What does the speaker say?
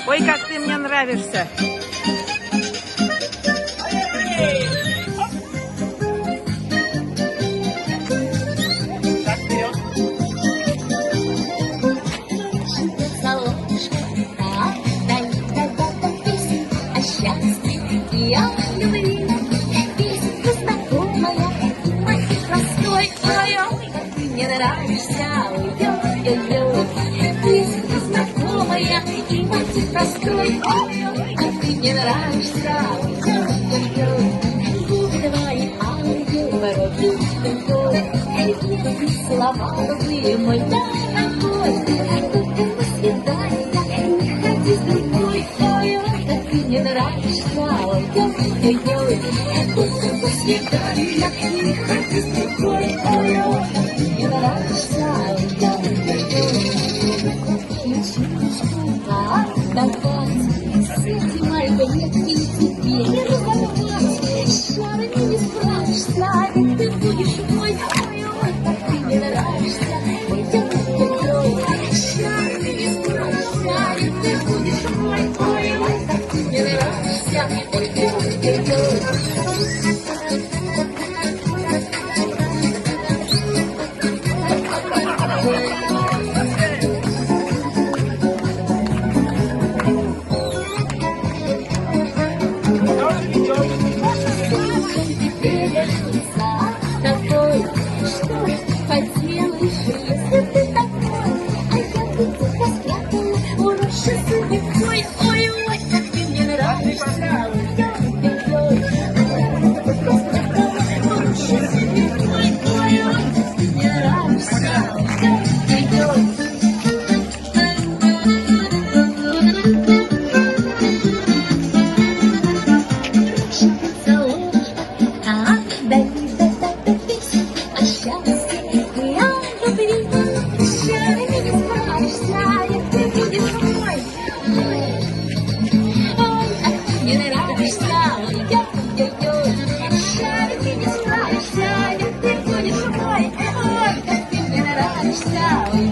Ой, как ты мне нравишься. Я люблю песенку знакомая, и мотив простой. Ой-ой, как ты мне нравишься, ой-ой-ой. Песенка знакомая, и мотив простой. Ой-ой, как ты мне нравишься, ой-ой-ой. Губы твои алые, вороты тонкой, слова добрые, мой дорогой. Только на свидание не ходи с другой. Ой-ой, как ты мне нравишься, ой-ой-ой. Только на свидание не ходи с другой. Ой-ой, как ты мне нравишься, ой-ой-ой. Ключичку отдавать, с этим альбометки тебе не разорвать. Шарами не справишься, ведь ты будешь мой. Ой-ой, как ты мне нравишься, ой-ой-ой. Шарами не справишься, ведь ты будешь мой. Ой-ой, как ты мне нравишься, ой-ой-ой. Такой, что поделаешь, если ты такой, а я бы тебя спрятала в рощу сухой. Ой-ой, как ты мне нравишься, ой-ой-ой. В рощу сухой, ой-ой, как ты мне нравишься, ой-ой-ой. Ой, как ты мне нравишься, ой,